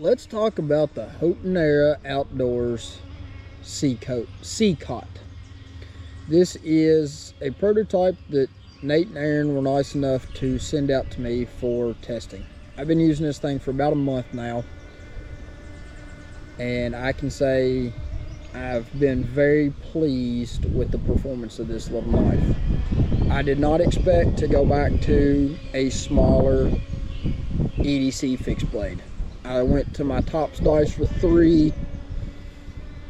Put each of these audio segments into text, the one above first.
let's talk about the Houghton Era Outdoors cicotte. This is a prototype that Nate and Aaron were nice enough to send out to me for testing. I've been using this thing for about a month now, and I can say I've been very pleased with the performance of this little knife. I did not expect to go back to a smaller EDC fixed blade. I went to my Tops dice for 2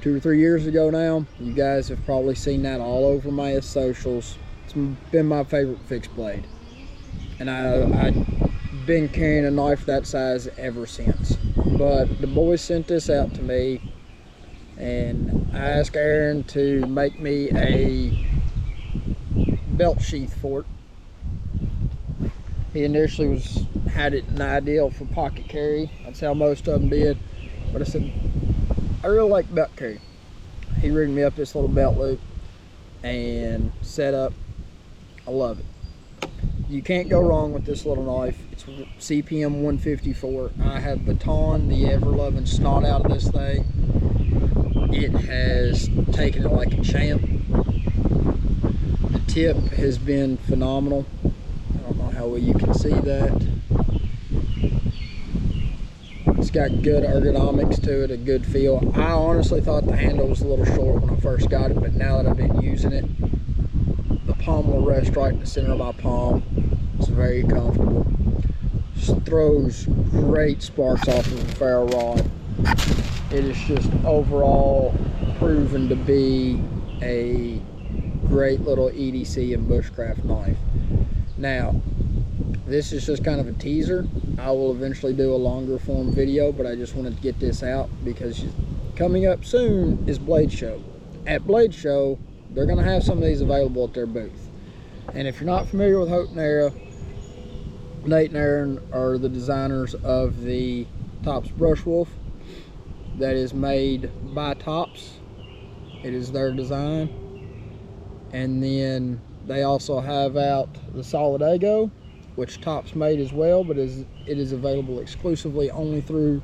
or 3 years ago now. You guys have probably seen that all over my socials. It's been my favorite fixed blade, and I've been carrying a knife that size ever since. But the boys sent this out to me, and I asked Aaron to make me a belt sheath for it. He initially had it an ideal for pocket carry. That's how most of them did. But I said, I really like belt carry. He rigged me up this little belt loop and set up. I love it. You can't go wrong with this little knife. It's CPM 154. I have batoned the ever-loving snot out of this thing. It has taken it like a champ. The tip has been phenomenal. I don't know how well you can see that. It's got good ergonomics to it, a good feel. I honestly thought the handle was a little short when I first got it, but now that I've been using it, the palm will rest right in the center of my palm. It's very comfortable. Just throws great sparks off of a ferro rod. It is just overall proven to be a great little EDC and bushcraft knife. Now, this is just kind of a teaser. I will eventually do a longer form video, but I just wanted to get this out because coming up soon is Blade Show. At Blade Show, they're going to have some of these available at their booth. And if you're not familiar with Houghton Era, Nate and Aaron are the designers of the Tops brushwolf that is made by Tops. It is their design. And then they also have out the Solidago, which Tops made as well, but it is available exclusively only through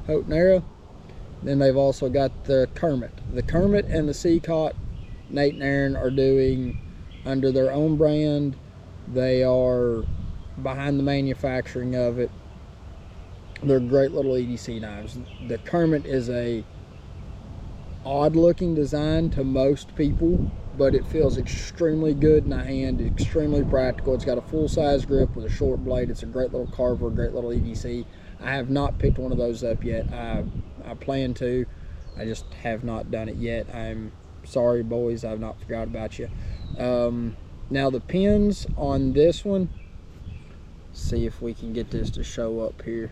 Houghton Era. Then they've also got the Kermit. The Kermit and the cicotte, Nate and Aaron are doing under their own brand. They are behind the manufacturing of it. They're great little EDC knives. The Kermit is a odd looking design to most people, but it feels extremely good in the hand, extremely practical. It's got a full-size grip with a short blade. It's a great little carver, great little EDC. I have not picked one of those up yet. I plan to. I just have not done it yet. I'm sorry, boys. I've not forgot about you. Now, the pins on this one, see if we can get this to show up here.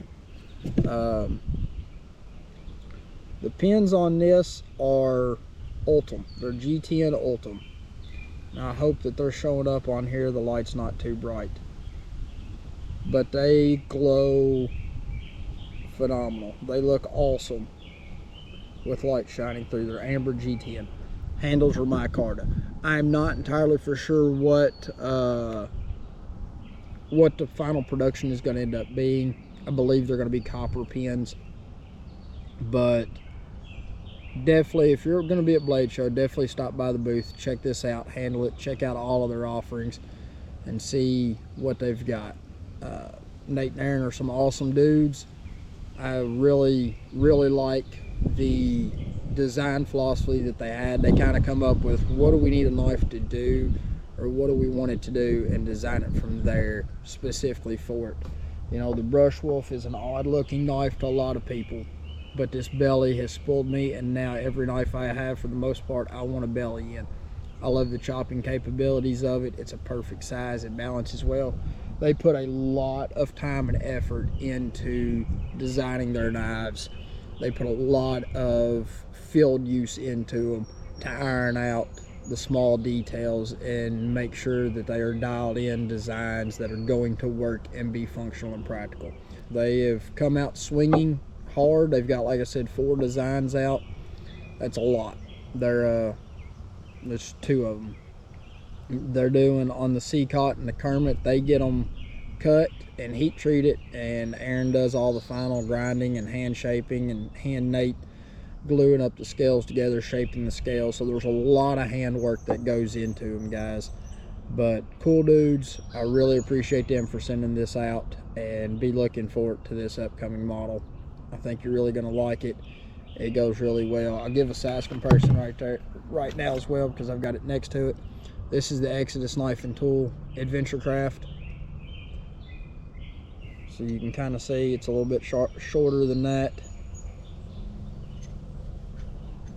The pins on this are Ultim. They're G10 Ultim. Now, I hope that they're showing up on here. The light's not too bright, but they glow phenomenal. They look awesome with light shining through. They're amber G10. Handles are micarta. I'm not entirely for sure what the final production is going to end up being. I believe they're going to be copper pins, but definitely, if you're going to be at Blade Show, definitely stop by the booth, check this out, handle it, check out all of their offerings, and see what they've got. Nate and Aaron are some awesome dudes. I really, really like the design philosophy that they had. They kind of come up with, what do we need a knife to do, or what do we want it to do, and design it from there specifically for it. You know, the brushwolf is an odd looking knife to a lot of people, but this belly has spoiled me, and now every knife I have, for the most part, I want a belly in. I love the chopping capabilities of it. It's a perfect size. It balances well. They put a lot of time and effort into designing their knives. They put a lot of field use into them to iron out the small details and make sure that they are dialed in designs that are going to work and be functional and practical. They have come out swinging hard. They've got, like I said, 4 designs out. That's a lot. There's 2 of them. They're doing on the cicotte and the Kermit. They get them cut and heat treat it, and Aaron does all the final grinding and hand shaping, and Nate gluing up the scales together, shaping the scales. So there's a lot of handwork that goes into them, guys. But cool dudes, I really appreciate them for sending this out, and be looking forward to this upcoming model. I think you're really going to like it. It goes really well. I'll give a size comparison right now as well, because I've got it next to it. This is the Exodus Knife and Tool Adventure Craft. So you can kind of see it's a little bit shorter than that.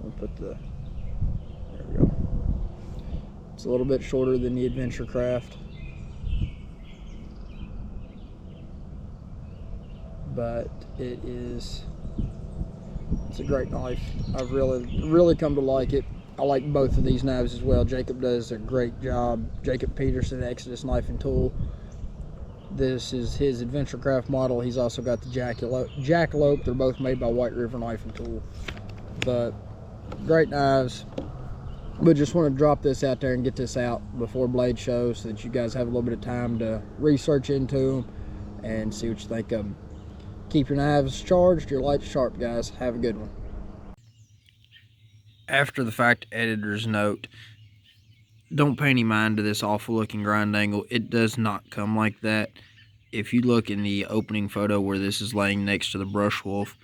We'll put the, there we go. It's a little bit shorter than the Adventure Craft, but it's a great knife. I've really come to like it. I like both of these knives as well. Jacob does a great job. Jacob Peterson, Exodus Knife and Tool. This is his Adventure Craft model. He's also got the Jackalope. They're both made by White River Knife and Tool. But great knives. But just want to drop this out there and get this out before blade show, so that you guys have a little bit of time to research into them and see what you think of them. Keep your knives charged, your lights sharp, guys. Have a good one. After the fact editor's note: don't pay any mind to this awful looking grind angle. It does not come like that. If you look in the opening photo where this is laying next to the brushwolf,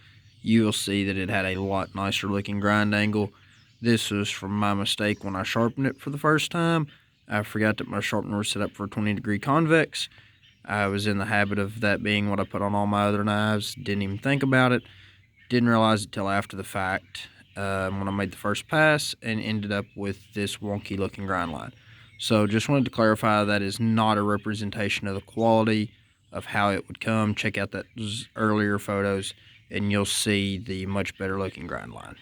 you will see that it had a lot nicer looking grind angle. This was from my mistake when I sharpened it for the first time. I forgot that my sharpener was set up for 20-degree convex. I was in the habit of that being what I put on all my other knives. Didn't even think about it. Didn't realize it till after the fact, when I made the first pass, and ended up with this wonky looking grind line. So just wanted to clarify that is not a representation of the quality of how it would come. Check out those earlier photos and you'll see the much better looking grind line.